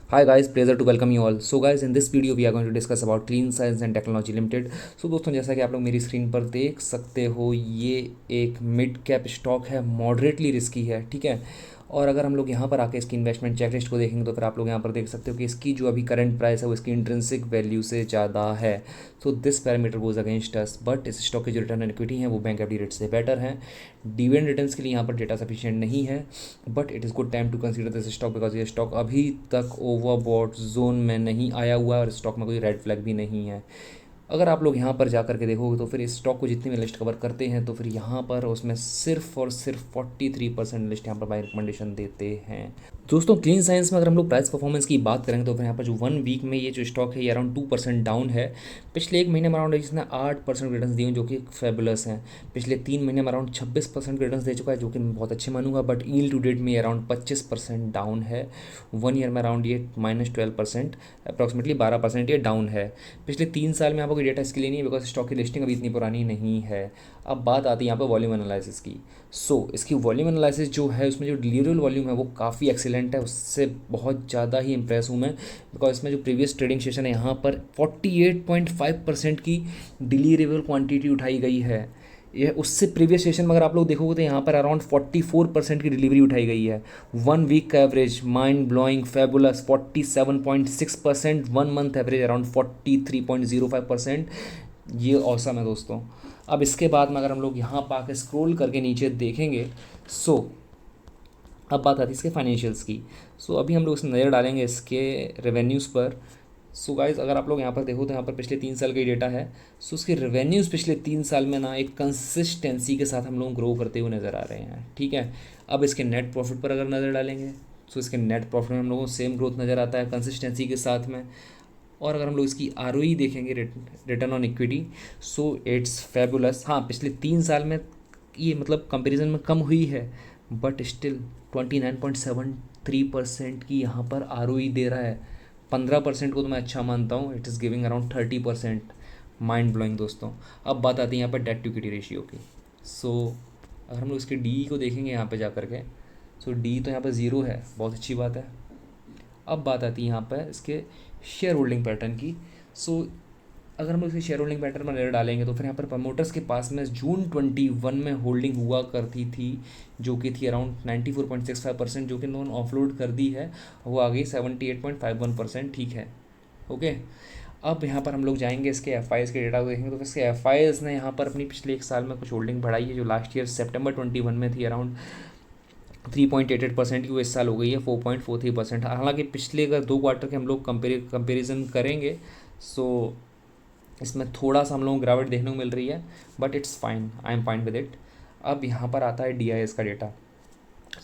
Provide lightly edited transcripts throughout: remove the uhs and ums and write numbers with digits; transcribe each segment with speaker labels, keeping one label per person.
Speaker 1: Hi guys, pleasure to welcome you all. So guys, in this video we are going to discuss about Clean Science and Technology Limited. So दोस्तों, जैसा कि आप लोग मेरी screen पर देख सकते हो, ये एक मिड कैप स्टॉक है, मॉडरेटली रिस्की है, ठीक है। और अगर हम लोग यहाँ पर आके इसकी इन्वेस्टमेंट चेकलिस्ट को देखेंगे तो फिर आप लोग यहाँ पर देख सकते हो कि इसकी जो अभी करंट प्राइस है वो इसकी इंट्रिंसिक वैल्यू से ज़्यादा है। So this parameter goes against us, but इस स्टॉक की जो रिटर्न इक्विटी है वो बैंक एफडी रेट से बेटर है। डिविडेंड रिटर्न्स के लिए यहाँ पर डेटा सफिशिएंट नहीं है, but it is good time to consider this stock because ये स्टॉक अभी तक ओवरबॉट जोन में नहीं आया हुआ है और स्टॉक में कोई रेड फ्लैग भी नहीं है। अगर आप लोग यहाँ पर जा करके देखोगे तो फिर इस स्टॉक को जितनी भी लिस्ट कवर करते हैं तो फिर यहाँ पर उसमें सिर्फ और सिर्फ 43% लिस्ट यहाँ पर बाय रिकमेंडेशन देते हैं। दोस्तों, क्लीन साइंस में अगर हम लोग प्राइस परफॉर्मेंस की बात करेंगे तो फिर यहाँ पर जो 1 वीक में ये जो स्टॉक है ये अराउंड 2% डाउन है। पिछले एक महीने में अराउंड इसने 8% रिटर्न दिए जो कि फेबुलस हैं। पिछले 3 महीने में अराउंड 26% रिटर्न दे चुका है जो कि मैं बहुत अच्छे मानूंगा, बट ईल टू डेट में ये अराउंड 25% डाउन है। 1 ईयर में अराउंड ये -12%, अप्रॉक्सीमेटली 12% ये डाउन है। पिछले 3 साल में आपको कोई डेटा इसके लिए नहीं है बिकॉज स्टॉक की लिस्टिंग अभी इतनी पुरानी नहीं है। अब बात आती है यहाँ पर वॉल्यूम एनालिसिस की। इसकी वॉल्यूम एनालिसिस जो है उसमें जो डिलीवरेबल वॉल्यूम है वो काफ़ी एक्सीलेंट है, उससे बहुत ज़्यादा ही इंप्रेस हूँ मैं बिकॉज इसमें जो प्रीवियस ट्रेडिंग सेशन है यहाँ पर 48.5% की डिलीवरेबल क्वांटिटी उठाई गई है। यह उससे प्रीवियस सेशन में अगर आप लोग देखोगे तो यहाँ पर अराउंड 44% की डिलीवरी उठाई गई है। 1 वीक का average mind blowing fabulous 47.6%, 1 month average around 43.05%। ये औसम है दोस्तों। अब इसके बाद में अगर हम लोग यहाँ पर आके स्क्रॉल करके नीचे देखेंगे, सो अब बात आती है इसके फाइनेंशियल्स की। अभी हम लोग इस नज़र डालेंगे इसके रेवेन्यूज़ पर। गाइज, अगर आप लोग यहाँ पर देखो तो यहाँ पर पिछले 3 साल का डेटा है। उसके रेवेन्यूज़ पिछले 3 साल में ना एक कंसिस्टेंसी के साथ हम लोग ग्रो करते हुए नज़र आ रहे हैं, ठीक है। अब इसके नेट प्रॉफिट पर अगर नज़र डालेंगे इसके नेट प्रॉफिट में हम लोगों को सेम ग्रोथ नज़र आता है कंसिस्टेंसी के साथ में। और अगर हम लोग इसकी आरओई देखेंगे, return on equity, it's fabulous. हाँ, पिछले 3 साल में ये मतलब कंपैरिजन में कम हुई है, बट स्टिल 29.73% की यहाँ पर आरओई दे रहा है। 15% को तो मैं अच्छा मानता हूँ, it is giving around 30%। Mind blowing दोस्तों। अब बात आती है यहाँ पर डेट टू इक्विटी रेशियो की। अगर हम लोग इसके डी को देखेंगे यहाँ पे जा कर के, डी तो यहाँ पर ज़ीरो है, बहुत अच्छी बात है। अब बात आती है यहाँ पर इसके शेयर होल्डिंग पैटर्न की। अगर हम इसके शेयर होल्डिंग पैटर्न में नज़र डालेंगे तो फिर यहाँ पर प्रमोटर्स के पास में जून 21 में होल्डिंग हुआ करती थी जो कि थी अराउंड 94.65%, जो कि इन्होंने ऑफलोड कर दी है, वो आ गई 78.51%, ठीक है, ओके। अब यहाँ पर हम लोग जाएंगे इसके एफ के डेटा को देखेंगे तो इसके एफ ने यहाँ पर अपनी पिछले 1 साल में कुछ होल्डिंग बढ़ाई है, जो लास्ट ईयर सितंबर 21 में थी अराउंड 3.88% की, वो इस साल हो गई है 4.43%। हालांकि पिछले अगर 2 क्वार्टर के हम लोग कंपेरिजन करेंगे इसमें थोड़ा सा हम लोगों को गिरावट देखने को मिल रही है, but it's fine, I am fine with it. अब यहाँ पर आता है डी का डेटा।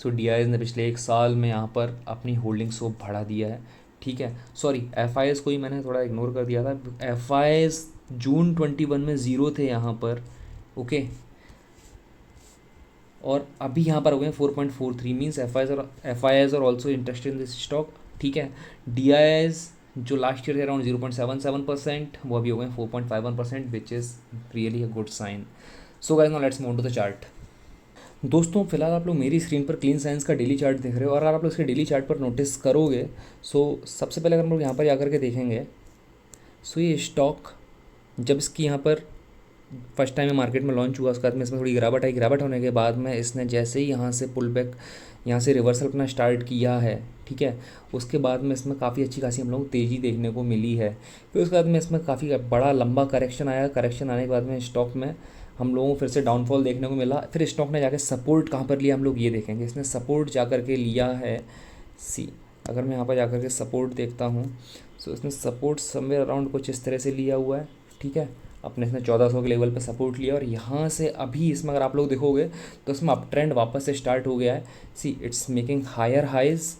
Speaker 1: डी ने पिछले 1 साल में यहाँ पर अपनी होल्डिंग्स को बढ़ा दिया है, ठीक है। सॉरी, एफ को ही मैंने थोड़ा इग्नोर कर दिया था। एफ जून 21 में ज़ीरो थे यहाँ पर, ओके। और अभी यहाँ पर हो गए 4.43, means F I R also interested in this stock, ठीक है। डी जो लास्ट ईयर थे अराउंड 0.77%, वो अभी हो गए 4.51%, which is really a good sign. Guys, now let's move to the chart. दोस्तों, फिलहाल आप लोग मेरी स्क्रीन पर क्लीन साइंस का डेली चार्ट देख रहे हो, और अगर आप लोग इसके डेली चार्ट पर नोटिस करोगे सबसे पहले अगर हम लोग यहाँ पर जाकर के देखेंगे ये स्टॉक जब इसकी यहाँ पर फर्स्ट टाइम मार्केट में लॉन्च हुआ उसके बाद में इसमें थोड़ी गिरावट आई। गिरावट होने के बाद में इसने जैसे ही यहाँ से पुल बैक, यहाँ से रिवर्सल अपना स्टार्ट किया है, ठीक है, उसके बाद में इसमें काफ़ी अच्छी खासी हम लोग तेज़ी देखने को मिली है। फिर उसके बाद में इसमें काफ़ी बड़ा लंबा करेक्शन आया। करेक्शन आने के बाद में स्टॉक में हम लोगों को फिर से डाउनफॉल देखने को मिला। फिर स्टॉक ने जाकर सपोर्ट कहाँ पर लिया हम लोग ये देखेंगे। इसने सपोर्ट जा कर के लिया है अगर मैं यहाँ पर जा कर के सपोर्ट देखता हूँ इसने सपोर्ट समवेयर अराउंड कुछ इस तरह से लिया हुआ है, ठीक है। अपने इसने 1400 के लेवल पे सपोर्ट लिया और यहाँ से अभी इसमें अगर आप लोग देखोगे तो इसमें अप ट्रेंड वापस से स्टार्ट हो गया है। It's making higher highs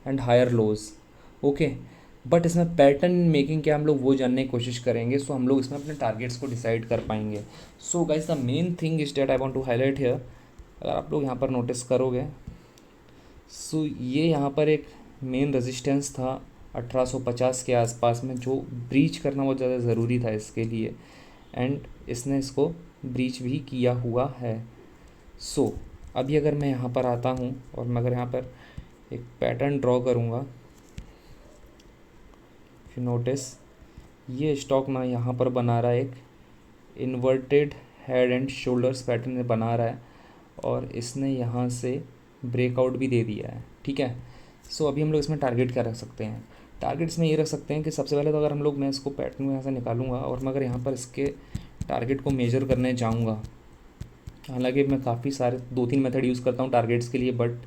Speaker 1: and higher lows, okay. But इसमें पैटर्न मेकिंग क्या हम लोग वो जानने की कोशिश करेंगे। हम लोग इसमें अपने टारगेट्स को डिसाइड कर पाएंगे। Guys, the main thing is that I want to highlight here. अगर आप लोग यहाँ पर नोटिस करोगे ये यहाँ पर एक मेन रेजिस्टेंस था 1850 के आसपास में, जो ब्रीच करना बहुत ज़्यादा ज़रूरी था इसके लिए, एंड इसने इसको ब्रीच भी किया हुआ है। अभी अगर मैं यहाँ पर आता हूँ और मैं अगर यहाँ पर एक पैटर्न ड्रॉ करूँगा। फिर नोटिस ये स्टॉक ना यहाँ पर बना रहा है, एक inverted head and shoulders pattern में बना रहा है और इसने यहाँ से ब्रेकआउट भी दे दिया है। ठीक है, सो अभी हम लोग इसमें टारगेट क्या रख सकते हैं? टारगेट्स में ये रख सकते हैं कि सबसे पहले तो अगर हम लोग, मैं इसको पैटर्न में यहाँ से निकालूंगा और मैं अगर यहाँ पर इसके टारगेट को मेजर करने जाऊँगा, हालांकि मैं काफ़ी सारे 2-3 मेथड यूज़ करता हूँ टारगेट्स के लिए, बट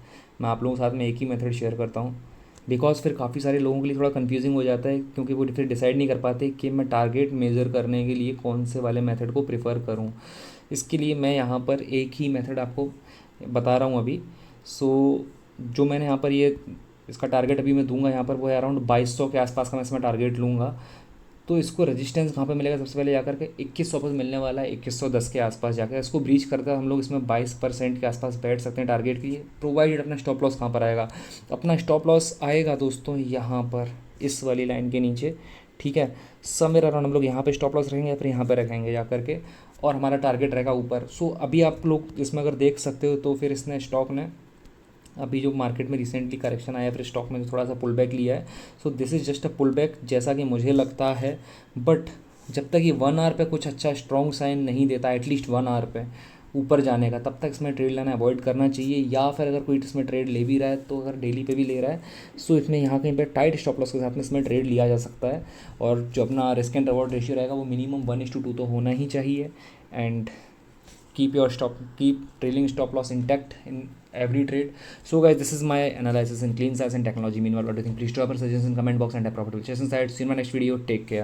Speaker 1: मैं आप लोगों के साथ में एक ही मेथड शेयर करता हूँ बिकॉज फिर काफ़ी सारे लोगों के लिए थोड़ा कंफ्यूजिंग हो जाता है, क्योंकि वो फिर डिसाइड नहीं कर पाते कि मैं टारगेट मेज़र करने के लिए कौन से वाले मेथड को प्रेफर करूँ। इसके लिए मैं यहाँ पर एक ही मेथड आपको बता रहा हूँ अभी। सो जो मैंने यहाँ पर ये इसका टारगेट अभी मैं दूंगा यहाँ पर, वो है अराउंड 2200 के आसपास का मैं इसमें टारगेट लूँगा। तो इसको रेजिस्टेंस कहाँ पे मिलेगा? सबसे पहले जाकर के 2100 पर मिलने वाला है, 2110 के आसपास जाकर इसको ब्रीच करता है हम लोग इसमें 22% के आसपास बैठ सकते हैं टारगेट के लिए, प्रोवाइडेड अपना स्टॉप लॉस कहाँ पर आएगा? अपना स्टॉप लॉस आएगा दोस्तों यहाँ पर इस वाली लाइन के नीचे। ठीक है, समवेयर अराउंड हम लोग यहाँ पे स्टॉप लॉस रखेंगे या फिर यहाँ पे रखेंगे जा करके, और हमारा टारगेट रहेगा ऊपर। सो अभी आप लोग इसमें अगर देख सकते हो तो फिर इसने स्टॉक ने अभी जो मार्केट में रिसेंटली करेक्शन आया फिर स्टॉक में थोड़ा सा पुल बैक लिया है। So this is just a pull back जैसा कि मुझे लगता है, बट जब तक ये 1 आवर पे कुछ अच्छा स्ट्रॉन्ग साइन नहीं देता, एटलीस्ट 1 आवर पे ऊपर जाने का, तब तक इसमें ट्रेड लेना अवॉइड करना चाहिए। या फिर अगर कोई इसमें ट्रेड ले भी रहा है तो अगर डेली पे भी ले रहा है, सो इसमें यहाँ कहीं पे टाइट स्टॉप लॉस के साथ में इसमें ट्रेड लिया जा सकता है। और जो अपना रिस्क एंड रिवॉर्ड रेशियो रहेगा वो मिनिमम 1:2 तो होना ही चाहिए। And keep trailing stop loss intact in every trade. So guys, this is my analysis in clean science and technology. Meanwhile, what do you think? Please drop your suggestions in comment box and have profitable sessions. See you in my next video. Take care.